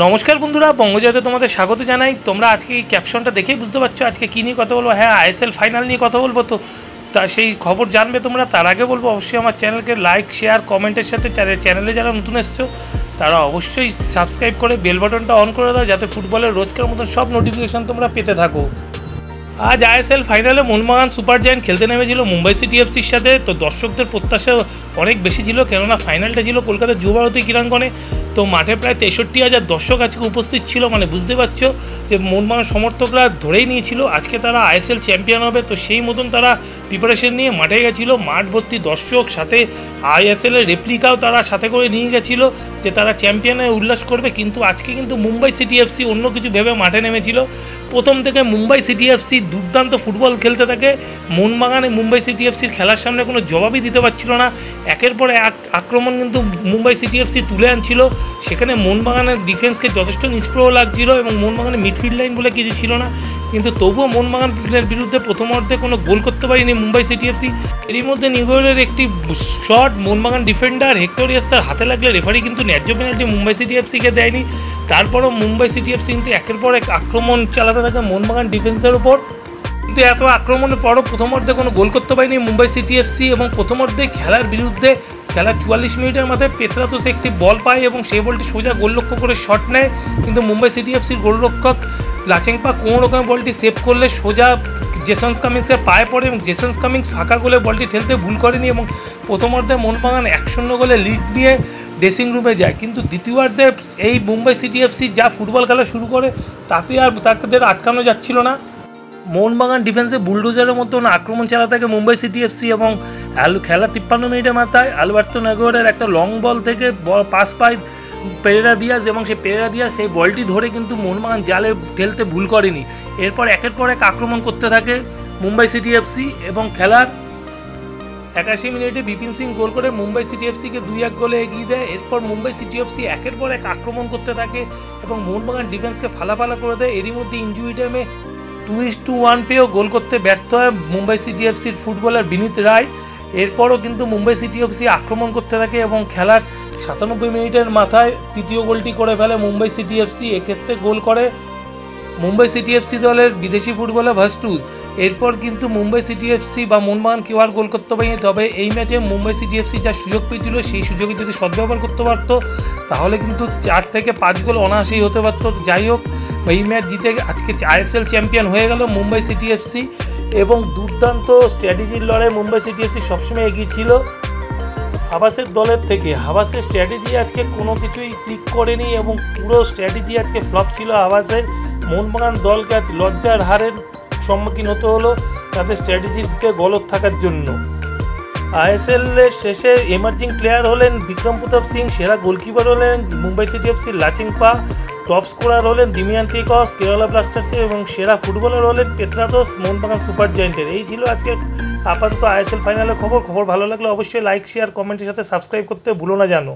নমস্কার বন্ধুরা, বঙ্গজয়তে তোমাদের স্বাগত জানাই। তোমরা আজকে এই ক্যাপশনটা দেখেই বুঝতে পারছো আজকে কী নিয়ে কথা বলবো। হ্যাঁ, আইএসএল ফাইনাল নিয়ে কথা বলবো। তো তা সেই খবর জানবে তোমরা। তার আগে বলবো অবশ্যই আমার চ্যানেলকে লাইক, শেয়ার, কমেন্টের সাথে চ্যানেলে যারা নতুন এসছো তারা অবশ্যই সাবস্ক্রাইব করে বেল বাটনটা অন করে দাও, যাতে ফুটবলের রোজকার মতন সব নোটিফিকেশান তোমরা পেতে থাকো। আজ আইএসএল ফাইনালে মোহনবাগান সুপার জায়ান্ট খেলতে নেমেছিল মুম্বাই সিটি এফসির সাথে। তো দর্শকদের প্রত্যাশা অনেক বেশি ছিল, কেননা ফাইনালটা ছিল কলকাতার যুবভারতী ক্রীড়াঙ্গনে। তো মাঠে প্রায় 63,000 দর্শক আজকে উপস্থিত ছিল। মানে বুঝতে পারছো যে মোহনবাগান সমর্থকরা ধরেই নিয়েছিল আজকে তারা আইএসএল চ্যাম্পিয়ন হবে। তো সেই মতন তারা প্রিপারেশন নিয়ে মাঠে গেছিলো। মাঠ ভর্তি দর্শক, সাথে আইএসএলের রেপ্লিকাও তারা সাথে করে নিয়ে গেছিলো যে তারা চ্যাম্পিয়নে উল্লাস করবে। কিন্তু আজকে কিন্তু মুম্বাই সিটি এফসি অন্য কিছু ভেবে মাঠে নেমেছিল। প্রথম থেকে মুম্বাই সিটি এফসি দুর্দান্ত ফুটবল খেলতে থাকে। মোহনবাগানে মুম্বাই সিটি এফসির খেলার সামনে কোনো জবাবই দিতে পারছিল না। একের পর এক আক্রমণ কিন্তু মুম্বাই সিটি এফসি তুলে আনছিল। সেখানে মোহনবাগানের ডিফেন্সকে যথেষ্ট নিষ্প্রহ লাগছিল এবং মোহনবাগানের মিডফিল্ড লাইন বলে কিছু ছিল না। কিন্তু তবুও মোহনবাগানের বিরুদ্ধে প্রথম অর্ধে কোনো গোল করতে পারেনি মুম্বাই সিটি এফসি। এরই মধ্যে নিগোয়েলের একটি শট মোহনবাগান ডিফেন্ডার হেক্টরিয়াস তার হাতে লাগলে রেফারি কিন্তু ন্যায্য পেনাল্টি মুম্বাই সিটি এফসিকে দেয়নি। তারপরও মুম্বাই সিটি এফসি কিন্তু একের পর এক আক্রমণ চালাতে থাকে মোহনবাগান ডিফেন্সের উপর। কিন্তু এত আক্রমণের পরও প্রথম অর্ধে কোনো গোল করতে পারেনি মুম্বাই সিটি এফসি। এবং প্রথম অর্ধে খেলার বিরুদ্ধে খেলার 44 মিনিটের মাথায় পেত্রাতোস একটি বল পায় এবং সেই বলটি সোজা গোলরক্ষক করে শট নেয়। কিন্তু মুম্বাই সিটি এফসির গোলরক্ষক লাচেংপা কোনো রকম বলটি সেভ করলে সোজা জেসন্স কামিংসের পায়ে পড়ে এবং জেসন্স কামিংস ফাঁকা গোলে বলটি ঠেলতে ভুল করেনি এবং প্রথম অর্ধে মোহনবাগান 1-0 গোলে লিড নিয়ে ড্রেসিং রুমে যায়। কিন্তু দ্বিতীয়ার্ধে এই মুম্বাই সিটি এফসি যা ফুটবল খেলা শুরু করে তাতে আর তাদের আটকানো যাচ্ছিল না। মোহনবাগান ডিফেন্সে বুলডোজারের মতন আক্রমণ চালাতে থাকে মুম্বাই সিটি এফসি এবং খেলা 53 মিনিটের মাথায় আলবার্তো নাগোয়ারের একটা লং বল থেকে পাস পায় পেরেরা দিয়াজ এবং সেই পেরেরা দিয়াজ সেই বলটি ধরে কিন্তু মোহনবাগান জালে ঠেলতে ভুল করেনি। এরপর একের পর এক আক্রমণ করতে থাকে মুম্বাই সিটি এফসি এবং খেলার 81 মিনিটে বিপিন সিং গোল করে মুম্বাই সিটি এফসিকে 2-1 গোলে এগিয়ে দেয়। এরপর মুম্বাই সিটি এফসি একের পর এক আক্রমণ করতে থাকে এবং মোহনবাগান ডিফেন্সকে ফালাফালা করে দেয়। এরই মধ্যে ইনজুরি টাইমে 2-1 পেয়েও গোল করতে ব্যর্থ হয় মুম্বাই সিটি এফসির ফুটবলার বিনীত রায়। এরপরও কিন্তু মুম্বাই সিটি এফসি আক্রমণ করতে থাকে এবং খেলার 97 মিনিটের মাথায় তৃতীয় গোলটি করে ফেলে মুম্বাই সিটি এফসি। এক্ষেত্রে গোল করে মুম্বাই সিটি এফসি দলের বিদেশি ফুটবলার ভাস্টুস। এরপর কিন্তু মুম্বাই সিটি এফসি বা মোহনবাগান কেউ আর গোল করতে পারেনি। তবে এই ম্যাচে মুম্বাই সিটি এফসি যা সুযোগ পেয়েছিল সেই সুযোগে যদি সদ্ব্যবহার করতে পারতো তাহলে কিন্তু 4 থেকে 5 গোল অনায়াসেই হতে পারতো। যাই হোক, এই ম্যাচ জিতে আজকে আইএসএল চ্যাম্পিয়ন হয়ে গেল মুম্বাই সিটি এফসি এবং দুর্দান্ত স্ট্র্যাটেজির লড়াই মুম্বাই সিটি এফসি সবসময় এগিয়ে ছিল হাবাসের দলের থেকে। হাবাসের স্ট্র্যাটেজি আজকে কোনো কিছুই ক্লিক করেনি এবং পুরো স্ট্র্যাটেজি আজকে ফ্লপ ছিল হাবাসের। মোহনবাগান দলকে আজ লজ্জার হারের সম্মুখীন হতে হলো তাদের স্ট্র্যাটেজিতে গলত থাকার জন্য। আইএসএলের শেষে এমার্জিং প্লেয়ার হলেন বিক্রম প্রতাপ সিং, সেরা গোলকিপার হলেন মুম্বাই সিটি এফসির লাচেংপা, টপ স্কোরার হলেন দিমিয়ান্তিকস কেরালা ব্লাস্টার্সের এবং সেরা ফুটবলার হলেন পেত্রাতোস মোহনবাগান সুপার জায়ান্টের। এই ছিল আজকে আপাতত আইএসএল ফাইনালের খবর। ভালো লাগলে অবশ্যই লাইক, শেয়ার, কমেন্টের সাথে সাবস্ক্রাইব করতে ভুলো না জানো।